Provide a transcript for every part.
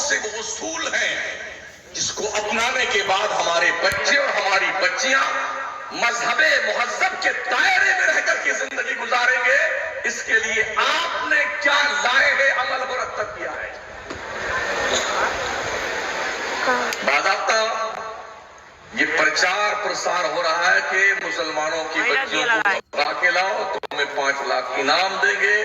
سے وہ اصول ہیں جس کو اپنانے کے بعد ہمارے بچے اور ہماری بچیاں مذہب مہذب کے دائرے میں رہ کر کے زندگی گزاریں گے. اس کے لیے آپ نے کیا لائے ہیں عمل مرتب کیا ہے؟ باضابطہ یہ پرچار پرسار ہو رہا ہے کہ مسلمانوں کی بچیوں کو بتا کے لاؤ، تمہیں 5 لاکھ انعام دیں گے،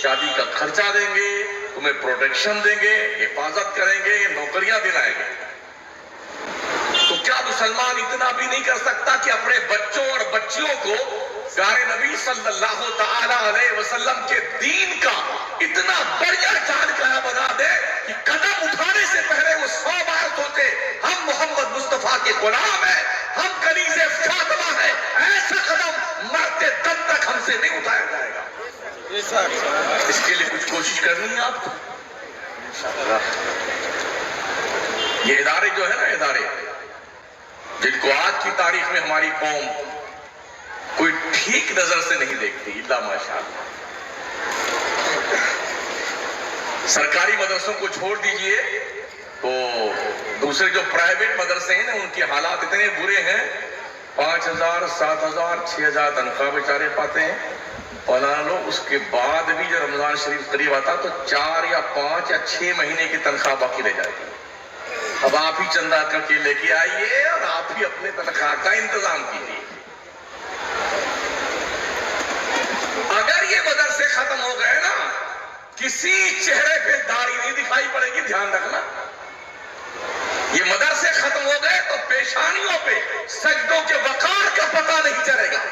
شادی کا خرچہ دیں گے، تمہیں پروٹیکشن دیں گے، حفاظت کریں گے، نوکریاں دلائیں گے. تو کیا مسلمان اتنا بھی نہیں کر سکتا کہ اپنے بچوں اور بچیوں کو پیارے نبی صلی اللہ تعالی علیہ وسلم کے دین کا اتنا بڑھیا جانکارہ بنا دے کہ قدم اٹھانے سے پہلے وہ 100 بار سوچے ہم محمد مصطفیٰ کے غلام ہیں، ہم کنیز فاطمہ ہیں، ایسا قدم مرتے دم تک ہم سے نہیں اٹھایا جائے گا. اس کے لیے کچھ کوشش کرنی ہے آپ کو. یہ ادارے جو ہے نا، ادارے جن کو آج کی تاریخ میں ہماری قوم کوئی ٹھیک نظر سے نہیں دیکھتی الا ماشاءاللہ. سرکاری مدرسوں کو چھوڑ دیجئے تو دوسرے جو پرائیویٹ مدرسے ہیں نا، ان کے حالات اتنے برے ہیں. 5,000 7,000 6,000 تنخواہ بیچارے پاتے ہیں. مولانا لوگ اس کے بعد بھی جب رمضان شریف قریب آتا تو 4 یا 5 یا 6 مہینے کی تنخواہ باقی رہ جاتی. اب آپ ہی چندہ کر کے لے کے آئیے اور آپ ہی اپنے تنخواہ کا انتظام کیجیے. اگر یہ مدرسے ختم ہو گئے نا، کسی چہرے پہ داڑھی نہیں دکھائی پڑے گی، دھیان رکھنا. یہ مدرسے ختم ہو گئے تو پیشانیوں پہ سجدوں کے وقار کا پتہ نہیں چلے گا.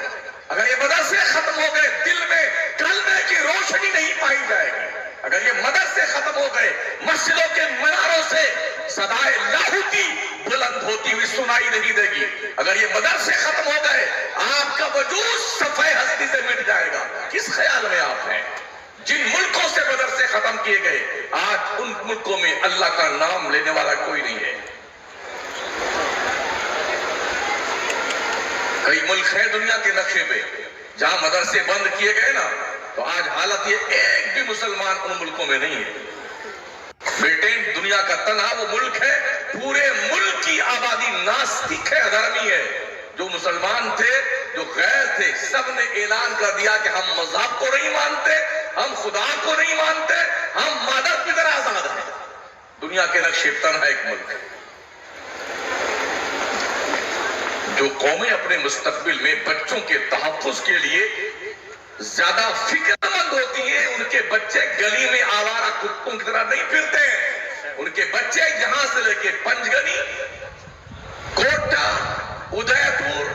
اگر یہ مدرسے ختم ہو گئے، دل میں کلمے کی روشنی نہیں پائی جائے گی. اگر یہ مدرسے ختم ہو گئے، مسجدوں کے مناروں سے صدائے لاہوتی بلند ہوتی ہوئی سنائی نہیں دے گی. اگر یہ مدرسے ختم ہو گئے، آپ کا وجود صفحہ ہستی سے مٹ جائے گا. کس خیال میں آپ ہیں؟ جن ملکوں سے مدرسے ختم کیے گئے، آج ان ملکوں میں اللہ کا نام لینے والا کوئی نہیں ہے. کئی ملک ہیں دنیا کے نقشے پہ جہاں مدرسے بند کیے گئے نا، تو آج حالت یہ ایک بھی مسلمان ان ملکوں میں نہیں ہے. برٹین دنیا کا تنہا وہ ملک ہے، پورے ملک کی آبادی ناستک ہے، ادھرمی ہے. جو مسلمان تھے، جو غیر تھے، سب نے اعلان کر دیا کہ ہم مذہب کو نہیں مانتے، ہم خدا کو نہیں مانتے، ہم مادر پدر آزاد ہیں. دنیا کے نقشے تنہا ایک ملک ہے. جو قومیں اپنے مستقبل میں بچوں کے تحفظ کے لیے زیادہ فکر مند ہوتی ہیں، ان کے بچے گلی میں آوارہ کتوں کی طرح نہیں پھرتے ہیں. ان کے بچے یہاں سے لے کے پنجگنی، کوٹا، ادے پور،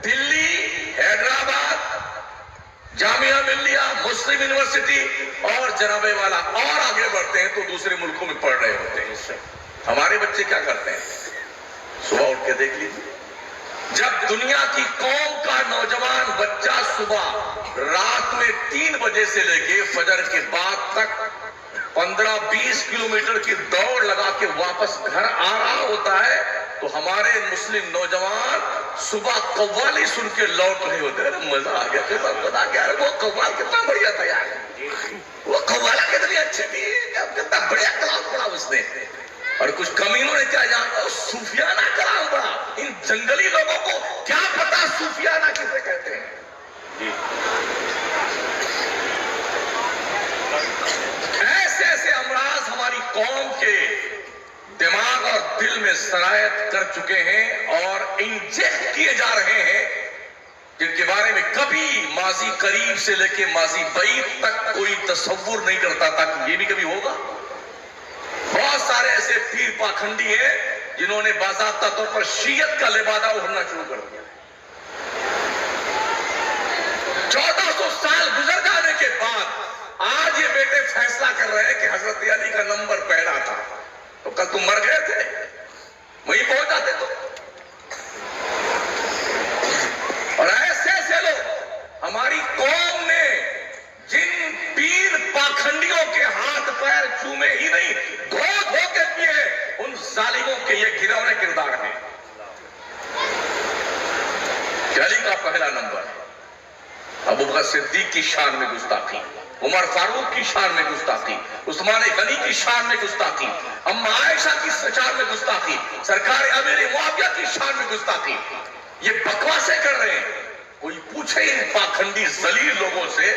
دلی، حیدرآباد، جامعہ ملیہ، مسلم یونیورسٹی اور جنابے والا اور آگے بڑھتے ہیں تو دوسرے ملکوں میں پڑھ رہے ہوتے ہیں. ہمارے بچے کیا کرتے ہیں؟ صبح اٹھ کے دیکھ لیجیے. جب دنیا کی قوم کا نوجوان بچہ صبح رات میں 3 بجے سے لے کے فجر کے بعد تک 15-20 کلومیٹر کی دوڑ لگا کے واپس گھر آ رہا ہوتا ہے، تو ہمارے مسلم نوجوان صبح قوالی سن کے لوٹ رہے ہوتے ہیں. مزہ آ گیا کہ خدا کیا ہے، وہ قوال کتنا بڑھیا تھا یار، وہ قوالا کتنی اچھی تھی، کتنا بڑھیا کلام پڑھا اس نے. اور کچھ کمینوں نے کیا جانا، صوفیانہ کلام پڑھا. ان جنگلی لوگوں کو کیا پتا صوفیانہ کسے کہتے ہیں. ایسے ایسے امراض ہماری قوم کے دماغ اور دل میں سرایت کر چکے ہیں اور انجیکٹ کیے جا رہے ہیں، جن کے بارے میں کبھی ماضی قریب سے لے کے ماضی بعید تک کوئی تصور نہیں کرتا تھا کہ یہ بھی کبھی ہوگا. بہت سارے ایسے پیر پاکھنڈی ہیں جنہوں نے باضابطہ طور پر شیعت کا لبادہ اڑنا شروع کر دیا. 1400 سال گزر جانے کے بعد آج یہ بیٹے فیصلہ کر رہے ہیں کہ حضرت علی کا نمبر پہلا تھا، تو کل تم مر گئے تھے، وہیں پہنچ جاتے تو. اور ایسے ایسے لوگ ہماری قوم نے جن پیر پاکھنڈیوں کے ہاتھ پیر چومے ہی نہیں، دھو دھو کے پیے، ان ظالموں کے یہ گھرونے کردار ہیں. علی کا پہلا نمبر، ابو بکر صدیق کی شان میں گستاخی. عمر فاروق کی شان میں گستاخی، عثمان غنی کی شان میں گستاخی، اما عائشہ کی شان میں گستاخی، سرکار امیر معاویہ کی شان میں گستاخی. یہ بکواسیں کر رہے ہیں. کوئی پوچھے ان پاکھنڈی ذلیل لوگوں سے،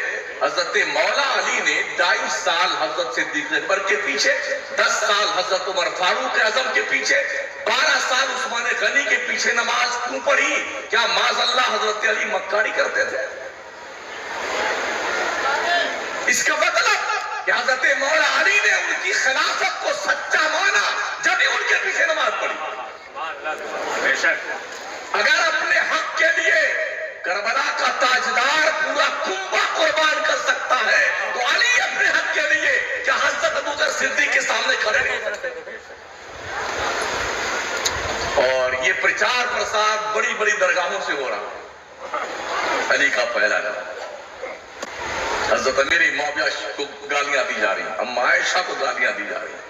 حضرت مولا علی نے 2.5 سال حضرت صدیق اکبر کے پیچھے، 10 سال حضرت عمر فاروق اعظم کے پیچھے، 12 سال عثمان غنی کے پیچھے نماز کیوں پڑھی؟ کیا معاذ اللہ حضرت علی مکاری کرتے تھے؟ اس کا مطلب کہ حضرت مولا علی نے ان کی خلافت کو سچا مانا جب ہی ان کے پیچھے نماز پڑھی. اگر اپنے حق کے لیے کربلا کا تاجدار پورا کنبہ قربان کر سکتا ہے تو علی اپنے حق کے لیے کیا حضرت ابوبکر صدیق کے سامنے کھڑے نہیں ہو سکتے؟ اور یہ پرچار پرسار بڑی بڑی درگاہوں سے ہو رہا. علی کا پہلا نام. حضرت امیر معاویہ کو گالیاں دی جا رہی ہیں، اما عائشہ کو گالیاں دی جا رہی ہیں.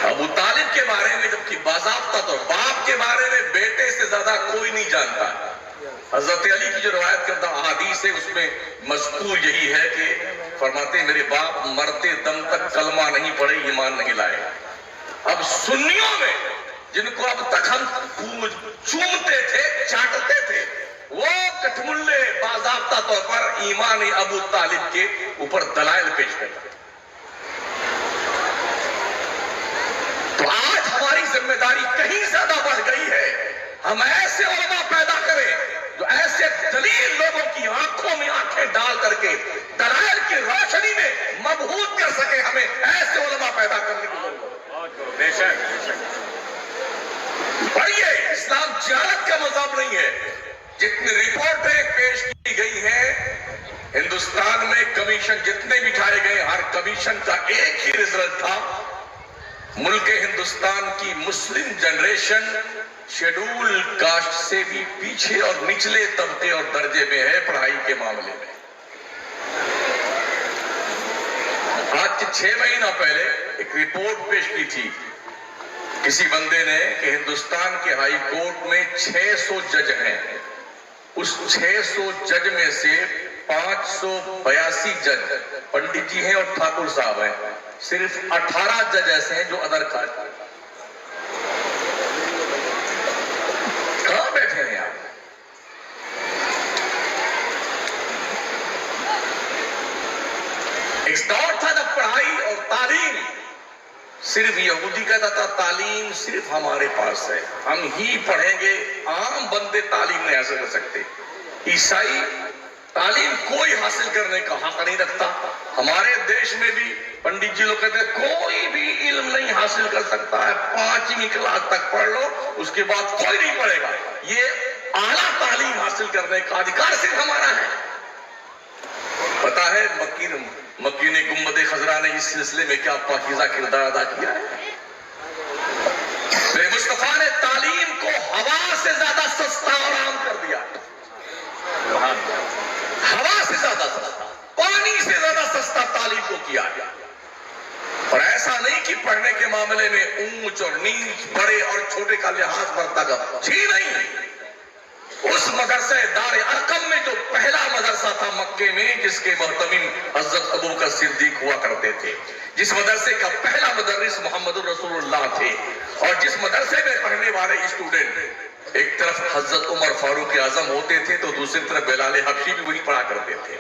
ابو طالب کے بارے میں جبکہ باضابطہ طور باپ کے بارے میں بیٹے سے زیادہ کوئی نہیں جانتا. حضرت علی کی جو روایت کردہ احادیث ہے اس میں مذکور یہی ہے کہ فرماتے ہیں میرے باپ مرتے دم تک کلمہ نہیں پڑھے، ایمان نہیں لائے. اب سنیوں میں جن کو اب تک ہم چومتے تھے، چاٹتے تھے، وہ کٹملے باضابطہ طور پر ایمان ابو طالب کے اوپر دلائل پیش کرتے. تو آج ہماری ذمہ داری کہیں زیادہ بڑھ گئی ہے. ہم ایسے علماء پیدا کریں جو ایسے دلیل لوگوں کی آنکھوں میں آنکھیں ڈال کر کے دلائل کی روشنی میں مبہوت کر سکے. ہمیں ایسے علماء پیدا کرنے کی ضرورت ہے. پڑھیے، اسلام جہالت کا مذہب نہیں ہے. جتنی رپورٹیں پیش کی گئی ہیں ہندوستان میں، کمیشن جتنے بٹھائے گئے، ہر کمیشن کا ایک ہی رزلٹ تھا: ملک ہندوستان کی مسلم جنریشن شیڈول کاسٹ سے بھی پیچھے اور نچلے طبقے اور درجے میں ہے پڑھائی کے معاملے میں. آج 6 مہینہ پہلے ایک رپورٹ پیش کی تھی کسی بندے نے کہ ہندوستان کے ہائی کورٹ میں 600 جج ہیں. اس 600 جج میں سے 582 جج پنڈت جی ہیں اور ٹھاکر صاحب ہیں. صرف 18 جج ایسے ہیں جو ادر کاسٹ ہیں. کہاں بیٹھے ہیں آپ؟ ایک دور تھا جب پڑھائی اور تعلیم صرف یہودی کہتا تھا تعلیم صرف ہمارے پاس ہے، ہم ہی پڑھیں گے، عام بندے تعلیم نہیں حاصل کر سکتے. عیسائی تعلیم کوئی حاصل کرنے کا حق نہیں رکھتا. ہمارے دیش میں بھی پنڈت جی لوگ کہتے ہیں کوئی بھی علم نہیں حاصل کر سکتا ہے، 5ویں کلاس تک پڑھ لو اس کے بعد کوئی نہیں پڑھے گا. یہ اعلیٰ تعلیم حاصل کرنے کا ادھیکار صرف ہمارا ہے. پتا ہے مکی نے گنبد خضرا نے اس سلسلے میں کیا پاکیزہ کردار ادا کیا ہے؟ میرے مصطفیٰ نے تعلیم کو ہوا سے زیادہ سستا اور عام کر دیا. ہوا سے زیادہ سستا، پانی سے زیادہ سستا تعلیم کو کیا گیا. اور ایسا نہیں کہ پڑھنے کے معاملے میں اونچ اور نیچ، بڑے اور چھوٹے کا لحاظ برتا گا، جی نہیں. اس مدرسہ دار ارقم میں جو پہلا مدرسہ تھا مکے میں، جس کے محتمم حضرت ابوبکر صدیق ہوا کرتے تھے، جس مدرسے کا پہلا مدرس محمد رسول اللہ تھے، اور جس مدرسے میں پڑھنے والے اسٹوڈنٹ ایک طرف حضرت عمر فاروق اعظم ہوتے تھے تو دوسری طرف بلال حبشی بھی وہی پڑھا کرتے تھے،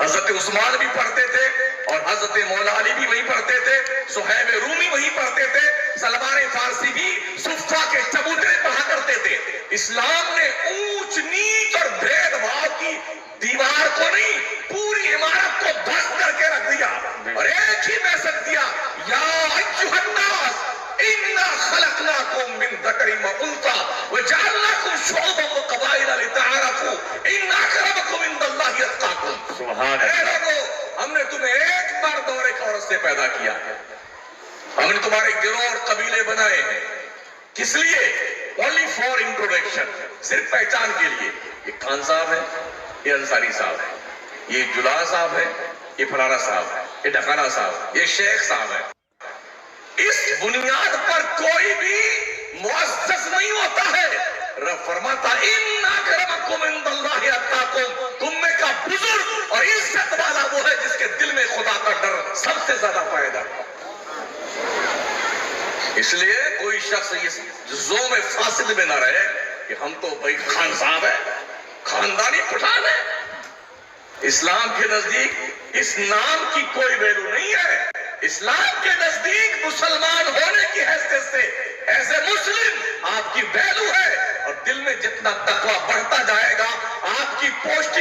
حضرت عثمان بھی پڑھتے تھے اور حضرت مولا علی بھی وہی پڑھتے تھے، صہیب رومی وہی پڑھتے تھے، سلمان فارسی بھی صفہ کے چبوترے پڑھا کرتے تھے. اسلام نے اونچ نیچ اور بھید بھاؤ کی دیوار کو نہیں، پوری عمارت کو دھست کر کے رکھ دیا اور ایک ہی میسج دیا: یا ایھا الناس انا خلقناکم من ذکر و انثی وجعلناکم شعوبا وقبائل لتعارفوا ان اکرمکم عند اللہ اتقاکم. سبحان اللہ. ہم نے تمہیں ایک مرد اور ایک عورت سے پیدا کیا ہے. ہم نے تمہارے گروہ اور قبیلے بنائے ہیں. کس لیے؟ only for introduction، صرف پہچان کے لیے. یہ خان صاحب ہے، یہ انصاری صاحب ہے، یہ جلا صاحب ہے، یہ فلانا صاحب ہے، یہ ڈکانا صاحب ہے، یہ شیخ صاحب ہے. اس بنیاد پر کوئی بھی معزز نہیں ہوتا ہے. رب فرماتا ان اکرمکم عند اللہ اتقاکم، تم میں کا بزرگ اور عزت والا وہ ہے جس کے دل میں خدا کا ڈر سب سے زیادہ پائیدہ۔ اس لیے کوئی شخص اس زو میں فاصل میں نہ رہے کہ ہم تو بھائی خان صاحب ہے، خاندانی پٹھان ہے۔ اسلام کے نزدیک اس نام کی کوئی ویلو نہیں ہے۔ اسلام کے نزدیک مسلمان ہونے کی حیثیت سے ایسے مسلم آپ کی ویلو ہے، اور دل میں جتنا تقوی بڑھتا جائے گا آپ کی پوسٹ